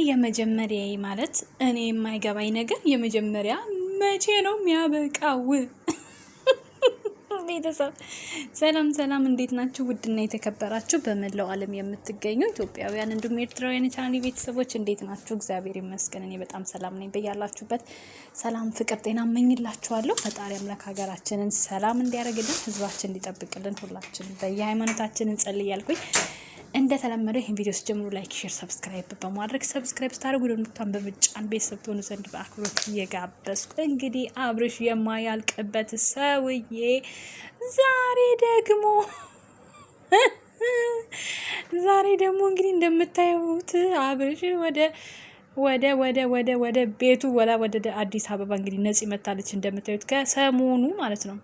የመጀመሪያዬ ማለት እኔ የማይገባኝ ነገር የመጀመሪያ መቼ ነው የሚያበቃው? ቤተሰብ ሰላም ሰላም፣ እንዴት ናችሁ? ውድና የተከበራችሁ በመላው ዓለም የምትገኙ ኢትዮጵያውያን እንዲሁም ኤርትራውያን የቻናሌ ቤተሰቦች እንዴት ናችሁ? እግዚአብሔር ይመስገን እኔ በጣም ሰላም ነኝ። በያላችሁበት ሰላም፣ ፍቅር፣ ጤና እመኝላችኋለሁ። ፈጣሪ አምላክ ሀገራችንን ሰላም እንዲያደርግልን፣ ህዝባችን እንዲጠብቅልን ሁላችንም በየሃይማኖታችን እንጸልይ ያልኩኝ እንደተለመደው ይህን ቪዲዮ ስጀምሩ ላይክ፣ ሼር፣ ሰብስክራይብ በማድረግ ሰብስክራይብ ስታደርጉ ደወሉን በመጫን ቤተሰብ ትሆኑ ዘንድ በአክብሮት እየጋበዝኩ እንግዲህ አብርሽ የማያልቅበት ሰውዬ ዛሬ ደግሞ እንግዲህ እንደምታዩት አብርሽ ወደ ቤቱ ወደ አዲስ አበባ እንግዲህ ነፂ መታለች። እንደምታዩት ከሰሞኑ ማለት ነው።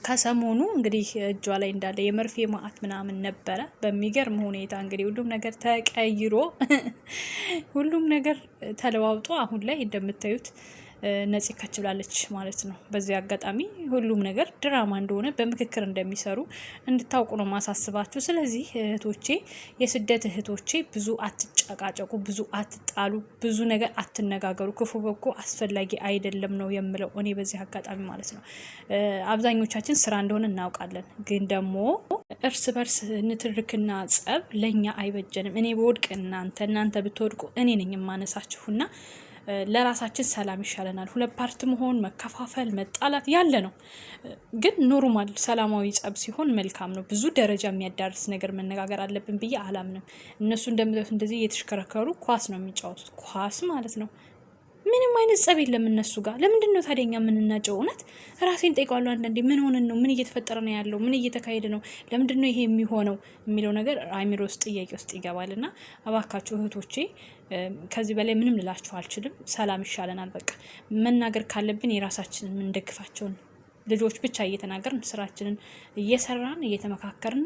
ከሰሞኑ እንግዲህ እጇ ላይ እንዳለ የመርፌ ማዕት ምናምን ነበረ። በሚገርም ሁኔታ እንግዲህ ሁሉም ነገር ተቀይሮ ሁሉም ነገር ተለዋውጦ አሁን ላይ እንደምታዩት ነፂ ከች ብላለች ማለት ነው። በዚህ አጋጣሚ ሁሉም ነገር ድራማ እንደሆነ በምክክር እንደሚሰሩ እንድታውቁ ነው ማሳስባችሁ። ስለዚህ እህቶቼ፣ የስደት እህቶቼ ብዙ አትጨቃጨቁ፣ ብዙ አትጣሉ፣ ብዙ ነገር አትነጋገሩ። ክፉ በጎ አስፈላጊ አይደለም ነው የምለው እኔ በዚህ አጋጣሚ ማለት ነው። አብዛኞቻችን ስራ እንደሆነ እናውቃለን፣ ግን ደግሞ እርስ በርስ ንትርክና ጸብ ለኛ አይበጀንም። እኔ በወድቅ እናንተ ብትወድቁ እኔ ነኝ የማነሳችሁና ለራሳችን ሰላም ይሻለናል። ሁለት ፓርት መሆን፣ መከፋፈል፣ መጣላት ያለ ነው። ግን ኖርማል ሰላማዊ ጸብ ሲሆን መልካም ነው። ብዙ ደረጃ የሚያዳርስ ነገር መነጋገር አለብን ብዬ አላምንም። እነሱ እንደምታዩት እንደዚህ እየተሽከረከሩ ኳስ ነው የሚጫወቱት፣ ኳስ ማለት ነው። ምንም አይነት ጸብ የለም እነሱ ጋር። ለምንድን ነው ታዲያ እኛ የምንናጨው? እውነት ራሴን ጠይቃለሁ አንዳንዴ። ምን ሆነን ነው? ምን እየተፈጠረ ነው ያለው? ምን እየተካሄደ ነው? ለምንድን ነው ይሄ የሚሆነው የሚለው ነገር አይምሮ ውስጥ ጥያቄ ውስጥ ይገባልና እባካችሁ እህቶቼ ከዚህ በላይ ምንም ልላችሁ አልችልም። ሰላም ይሻለናል። በቃ መናገር ካለብን የራሳችንን የምንደግፋቸውን ልጆች ብቻ እየተናገርን ስራችንን እየሰራን እየተመካከርን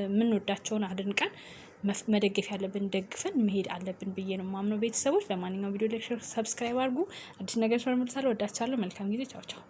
የምንወዳቸውን አድንቀን መደገፍ ያለብን ደግፈን መሄድ አለብን ብዬ ነው ማምነው። ቤተሰቦች ለማንኛውም ቪዲዮ ላይክ፣ ሰብስክራይብ አድርጉ። አዲስ ነገር ስለምልሳለሁ። ወዳቻለሁ። መልካም ጊዜ። ቻው ቻው።